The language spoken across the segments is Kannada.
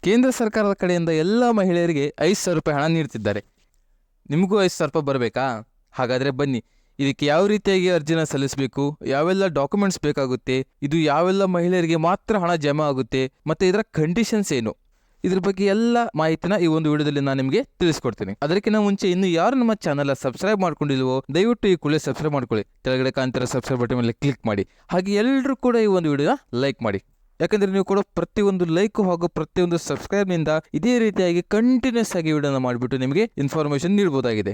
ಕೇಂದ್ರ ಸರ್ಕಾರದ ಕಡೆಯಿಂದ ಎಲ್ಲ ಮಹಿಳೆಯರಿಗೆ 5,000 ರೂಪಾಯಿ ಹಣ ನೀಡ್ತಿದ್ದಾರೆ. ನಿಮಗೂ 5,000 ರೂಪಾಯಿ ಬರಬೇಕಾ? ಹಾಗಾದರೆ ಬನ್ನಿ, ಇದಕ್ಕೆ ಯಾವ ರೀತಿಯಾಗಿ ಅರ್ಜಿನ ಸಲ್ಲಿಸಬೇಕು, ಯಾವೆಲ್ಲ ಡಾಕ್ಯುಮೆಂಟ್ಸ್ ಬೇಕಾಗುತ್ತೆ, ಇದು ಯಾವೆಲ್ಲ ಮಹಿಳೆಯರಿಗೆ ಮಾತ್ರ ಹಣ ಜಮಾ ಆಗುತ್ತೆ, ಮತ್ತು ಇದರ ಕಂಡೀಷನ್ಸ್ ಏನು, ಇದ್ರ ಬಗ್ಗೆ ಎಲ್ಲ ಮಾಹಿತಿನ ಈ ಒಂದು ವಿಡಿಯೋದಲ್ಲಿ ನಾನು ನಿಮಗೆ ತಿಳಿಸ್ಕೊಡ್ತೀನಿ. ಅದಕ್ಕಿಂತ ಮುಂಚೆ ಇನ್ನು ಯಾರು ನಮ್ಮ ಚಾನಲ್ ಸಬ್ಸ್ಕ್ರೈಬ್ ಮಾಡ್ಕೊಂಡಿಲ್ವೋ ದಯವಿಟ್ಟು ಈ ಕೂಡಲೇ ಸಬ್ಸ್ಕ್ರೈಬ್ ಮಾಡ್ಕೊಳ್ಳಿ. ಕೆಳಗಡೆ ಕಾಣ್ತಿರೋ ಸಬ್ಸ್ಕ್ರೈಬ್ ಬಟನ್ ಮೇಲೆ ಕ್ಲಿಕ್ ಮಾಡಿ. ಹಾಗೆ ಎಲ್ಲರೂ ಕೂಡ ಈ ಒಂದು ವಿಡಿಯೋನ ಲೈಕ್ ಮಾಡಿ. ಯಾಕಂದ್ರೆ ನೀವು ಕೂಡ ಪ್ರತಿಯೊಂದು ಲೈಕ್ ಹಾಗೂ ಪ್ರತಿಯೊಂದು ಸಬ್ಸ್ಕ್ರೈಬ್ನಿಂದ ಇದೇ ರೀತಿಯಾಗಿ ಕಂಟಿನ್ಯೂಸ್ ಆಗಿ ವಿಡಿಯೋನ ಮಾಡಿಬಿಟ್ಟು ನಿಮಗೆ ಇನ್ಫಾರ್ಮೇಶನ್ ನೀಡಬಹುದಾಗಿದೆ.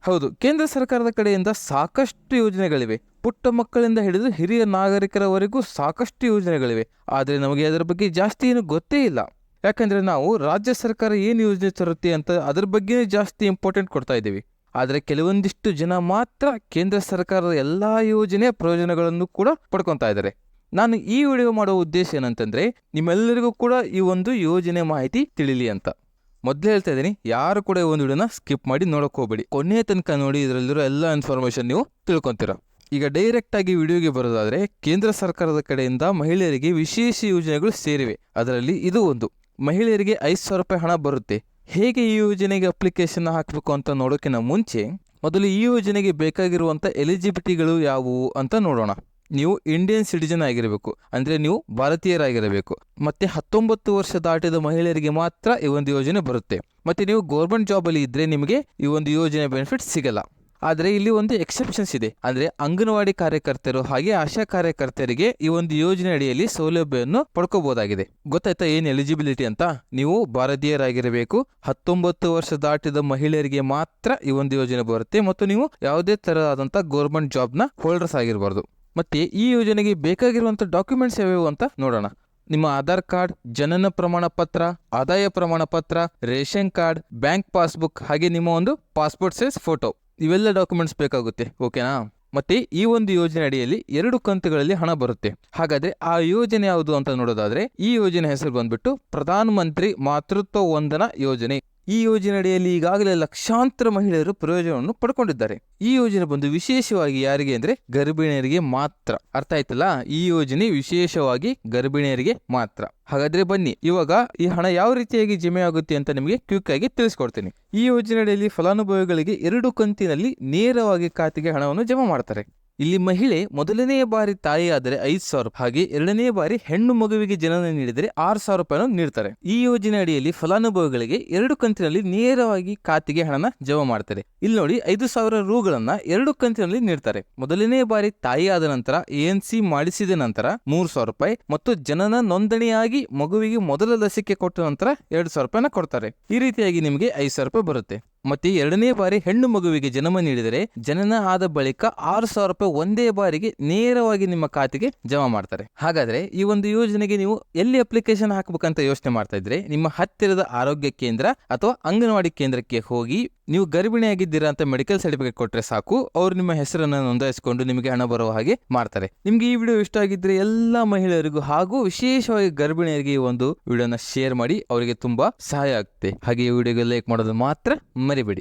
ಹೌದು, ಕೇಂದ್ರ ಸರ್ಕಾರದ ಕಡೆಯಿಂದ ಸಾಕಷ್ಟು ಯೋಜನೆಗಳಿವೆ. ಪುಟ್ಟ ಮಕ್ಕಳಿಂದ ಹಿಡಿದು ಹಿರಿಯ ನಾಗರಿಕರವರೆಗೂ ಸಾಕಷ್ಟು ಯೋಜನೆಗಳಿವೆ. ಆದರೆ ನಮಗೆ ಅದರ ಬಗ್ಗೆ ಜಾಸ್ತಿ ಏನು ಗೊತ್ತೇ ಇಲ್ಲ. ಯಾಕಂದರೆ ನಾವು ರಾಜ್ಯ ಸರ್ಕಾರ ಏನು ಯೋಜನೆ ತರುತ್ತೆ ಅಂತ ಅದ್ರ ಬಗ್ಗೆ ಜಾಸ್ತಿ ಇಂಪಾರ್ಟೆಂಟ್ ಕೊಡ್ತಾ ಇದ್ದೀವಿ. ಆದರೆ ಕೆಲವೊಂದಿಷ್ಟು ಜನ ಮಾತ್ರ ಕೇಂದ್ರ ಸರ್ಕಾರದ ಎಲ್ಲ ಯೋಜನೆಯ ಪ್ರಯೋಜನಗಳನ್ನು ಕೂಡ ಪಡ್ಕೊತಾ ಇದ್ದಾರೆ. ನಾನು ಈ ವಿಡಿಯೋ ಮಾಡೋ ಉದ್ದೇಶ ಏನಂತಂದರೆ ನಿಮ್ಮೆಲ್ಲರಿಗೂ ಕೂಡ ಈ ಒಂದು ಯೋಜನೆ ಮಾಹಿತಿ ತಿಳಿಲಿ ಅಂತ. ಮೊದಲೇ ಹೇಳ್ತಾ ಇದ್ದೀನಿ, ಯಾರು ಕೂಡ ಈ ಒಂದು ವಿಡಿಯೋನ ಸ್ಕಿಪ್ ಮಾಡಿ ನೋಡೋಕೆ ಹೋಗಬೇಡಿ. ಕೊನೆಯ ತನಕ ನೋಡಿ, ಇದರಲ್ಲಿರೋ ಎಲ್ಲ ಇನ್ಫಾರ್ಮೇಷನ್ ನೀವು ತಿಳ್ಕೊತೀರ. ಈಗ ಡೈರೆಕ್ಟ್ ಆಗಿ ವಿಡಿಯೋಗೆ ಬರೋದಾದರೆ, ಕೇಂದ್ರ ಸರ್ಕಾರದ ಕಡೆಯಿಂದ ಮಹಿಳೆಯರಿಗೆ ವಿಶೇಷ ಯೋಜನೆಗಳು ಸೇರಿವೆ. ಅದರಲ್ಲಿ ಇದು ಒಂದು. ಮಹಿಳೆಯರಿಗೆ 5,000 ರೂಪಾಯಿ ಹಣ ಬರುತ್ತೆ. ಹೇಗೆ ಈ ಯೋಜನೆಗೆ ಅಪ್ಲಿಕೇಶನ್ ಹಾಕಬೇಕು ಅಂತ ನೋಡೋಕ್ಕಿಂತ ಮುಂಚೆ ಮೊದಲು ಈ ಯೋಜನೆಗೆ ಬೇಕಾಗಿರುವಂಥ ಎಲಿಜಿಬಿಲಿಟಿಗಳು ಯಾವುವು ಅಂತ ನೋಡೋಣ. ನೀವು ಇಂಡಿಯನ್ ಸಿಟಿಜನ್ ಆಗಿರಬೇಕು, ಅಂದರೆ ನೀವು ಭಾರತೀಯರಾಗಿರಬೇಕು. ಮತ್ತು 19 ವರ್ಷ ದಾಟಿದ ಮಹಿಳೆಯರಿಗೆ ಮಾತ್ರ ಈ ಒಂದು ಯೋಜನೆ ಬರುತ್ತೆ. ಮತ್ತು ನೀವು ಗೌರ್ಮೆಂಟ್ ಜಾಬಲ್ಲಿ ಇದ್ದರೆ ನಿಮಗೆ ಈ ಒಂದು ಯೋಜನೆ ಬೆನಿಫಿಟ್ ಸಿಗಲ್ಲ. ಆದರೆ ಇಲ್ಲಿ ಒಂದು ಎಕ್ಸೆಪ್ಷನ್ಸ್ ಇದೆ. ಅಂದರೆ ಅಂಗನವಾಡಿ ಕಾರ್ಯಕರ್ತರು ಹಾಗೆ ಆಶಾ ಕಾರ್ಯಕರ್ತರಿಗೆ ಈ ಒಂದು ಯೋಜನೆ ಅಡಿಯಲ್ಲಿ ಸೌಲಭ್ಯವನ್ನು ಪಡ್ಕೋಬಹುದಾಗಿದೆ. ಗೊತ್ತಾಯ್ತಾ ಏನು ಎಲಿಜಿಬಿಲಿಟಿ ಅಂತ? ನೀವು ಭಾರತೀಯರಾಗಿರಬೇಕು, 19 ವರ್ಷ ದಾಟಿದ ಮಹಿಳೆಯರಿಗೆ ಮಾತ್ರ ಈ ಒಂದು ಯೋಜನೆ ಬರುತ್ತೆ, ಮತ್ತು ನೀವು ಯಾವುದೇ ತರಹದಂಥ ಗೌರ್ಮೆಂಟ್ ಜಾಬ್ನ ಹೋಲ್ಡರ್ಸ್ ಆಗಿರಬಾರ್ದು. ಮತ್ತೆ ಈ ಯೋಜನೆಗೆ ಬೇಕಾಗಿರುವಂಥ ಡಾಕ್ಯುಮೆಂಟ್ಸ್ ಯಾವ್ಯಾವು ಅಂತ ನೋಡೋಣ. ನಿಮ್ಮ ಆಧಾರ್ ಕಾರ್ಡ್, ಜನನ ಪ್ರಮಾಣ ಪತ್ರ, ಆದಾಯ ಪ್ರಮಾಣ ಪತ್ರ, ರೇಷನ್ ಕಾರ್ಡ್, ಬ್ಯಾಂಕ್ ಪಾಸ್ಬುಕ್, ಹಾಗೆ ನಿಮ್ಮ ಒಂದು ಪಾಸ್ಪೋರ್ಟ್ ಸೈಜ್ ಫೋಟೋ, ಇವೆಲ್ಲ ಡಾಕ್ಯುಮೆಂಟ್ಸ್ ಬೇಕಾಗುತ್ತೆ. ಓಕೆನಾ? ಮತ್ತೆ ಈ ಒಂದು ಯೋಜನೆ ಅಡಿಯಲ್ಲಿ 2 ಕಂತುಗಳಲ್ಲಿ ಹಣ ಬರುತ್ತೆ. ಹಾಗಾದ್ರೆ ಆ ಯೋಜನೆ ಯಾವುದು ಅಂತ ನೋಡೋದಾದ್ರೆ, ಈ ಯೋಜನೆ ಹೆಸರು ಬಂದ್ಬಿಟ್ಟು ಪ್ರಧಾನ ಮಂತ್ರಿ ಮಾತೃತ್ವ ವಂದನಾ ಯೋಜನೆ. ಈ ಯೋಜನೆ ಅಡಿಯಲ್ಲಿ ಈಗಾಗಲೇ ಲಕ್ಷಾಂತರ ಮಹಿಳೆಯರು ಪ್ರಯೋಜನವನ್ನು ಪಡ್ಕೊಂಡಿದ್ದಾರೆ. ಈ ಯೋಜನೆ ಬಂದು ವಿಶೇಷವಾಗಿ ಯಾರಿಗೆ ಅಂದ್ರೆ ಗರ್ಭಿಣಿಯರಿಗೆ ಮಾತ್ರ. ಅರ್ಥ ಆಯ್ತಲ್ಲ? ಈ ಯೋಜನೆ ವಿಶೇಷವಾಗಿ ಗರ್ಭಿಣಿಯರಿಗೆ ಮಾತ್ರ. ಹಾಗಾದ್ರೆ ಬನ್ನಿ, ಇವಾಗ ಈ ಹಣ ಯಾವ ರೀತಿಯಾಗಿ ಜಮೆ ಆಗುತ್ತೆ ಅಂತ ನಿಮಗೆ ಕ್ವಿಕ್ ಆಗಿ ತಿಳಿಸ್ಕೊಡ್ತೀನಿ. ಈ ಯೋಜನೆಯಲ್ಲಿ ಫಲಾನುಭವಿಗಳಿಗೆ 2 ಕಂತಿನಲ್ಲಿ ನೇರವಾಗಿ ಖಾತೆಗೆ ಹಣವನ್ನು ಜಮಾ ಮಾಡ್ತಾರೆ. ಇಲ್ಲಿ ಮಹಿಳೆ ಮೊದಲನೆಯ ಬಾರಿ ತಾಯಿಯಾದರೆ 5,000 ರೂಪಾಯಿ, ಹಾಗೆ ಎರಡನೇ ಬಾರಿ ಹೆಣ್ಣು ಮಗುವಿಗೆ ಜನನ ನೀಡಿದರೆ 6,000 ರೂಪಾಯಿನ ನೀಡ್ತಾರೆ. ಈ ಯೋಜನೆ ಅಡಿಯಲ್ಲಿ ಫಲಾನುಭವಿಗಳಿಗೆ 2 ಕಂತಿನಲ್ಲಿ ನೇರವಾಗಿ ಖಾತೆಗೆ ಹಣನ ಜಮಾ ಮಾಡ್ತಾರೆ. ಇಲ್ಲಿ ನೋಡಿ, 5,000 ರೂಗಳನ್ನ 2 ಕಂತಿನಲ್ಲಿ ನೀಡ್ತಾರೆ. ಮೊದಲನೇ ಬಾರಿ ತಾಯಿಯಾದ ನಂತರ ANC ಮಾಡಿಸಿದ ನಂತರ 3,000 ರೂಪಾಯಿ, ಮತ್ತು ಜನನ ನೋಂದಣಿಯಾಗಿ ಮಗುವಿಗೆ ಮೊದಲ ಲಸಿಕೆ ಕೊಟ್ಟ ನಂತರ 2,000 ರೂಪಾಯಿನ ಕೊಡ್ತಾರೆ. ಈ ರೀತಿಯಾಗಿ ನಿಮಗೆ 5,000 ರೂಪಾಯಿ ಬರುತ್ತೆ. ಮತ್ತೆ ಎರಡನೇ ಬಾರಿ ಹೆಣ್ಣು ಮಗುವಿಗೆ ಜನ್ಮ ನೀಡಿದರೆ ಜನನ ಆದ ಬಳಿಕ 6,000 ರೂಪಾಯಿ ಒಂದೇ ಬಾರಿಗೆ ನೇರವಾಗಿ ನಿಮ್ಮ ಖಾತೆಗೆ ಜಮಾ ಮಾಡ್ತಾರೆ. ಹಾಗಾದ್ರೆ ಈ ಒಂದು ಯೋಜನೆಗೆ ನೀವು ಎಲ್ಲಿ ಅಪ್ಲಿಕೇಶನ್ ಹಾಕಬೇಕಂತ ಯೋಚನೆ ಮಾಡ್ತಾ ಇದ್ರೆ, ನಿಮ್ಮ ಹತ್ತಿರದ ಆರೋಗ್ಯ ಕೇಂದ್ರ ಅಥವಾ ಅಂಗನವಾಡಿ ಕೇಂದ್ರಕ್ಕೆ ಹೋಗಿ ನೀವು ಗರ್ಭಿಣಿಯಾಗಿದ್ದೀರಾ ಅಂತ ಮೆಡಿಕಲ್ ಸರ್ಟಿಫಿಕೇಟ್ ಕೊಟ್ಟರೆ ಸಾಕು, ಅವರು ನಿಮ್ಮ ಹೆಸರನ್ನು ನೋಂದಾಯಿಸಿಕೊಂಡು ನಿಮಗೆ ಹಣ ಬರುವ ಹಾಗೆ ಮಾಡ್ತಾರೆ. ನಿಮ್ಗೆ ಈ ವಿಡಿಯೋ ಇಷ್ಟ ಆಗಿದ್ರೆ ಎಲ್ಲ ಮಹಿಳೆಯರಿಗೂ ಹಾಗೂ ವಿಶೇಷವಾಗಿ ಗರ್ಭಿಣಿಯರಿಗೆ ಈ ಒಂದು ವಿಡಿಯೋನ ಶೇರ್ ಮಾಡಿ, ಅವರಿಗೆ ತುಂಬಾ ಸಹಾಯ ಆಗುತ್ತೆ. ಹಾಗೆ ಈ ವಿಡಿಯೋಗೆ ಲೈಕ್ ಮಾಡೋದು ಮಾತ್ರ ಮರಿಬೇಡಿ.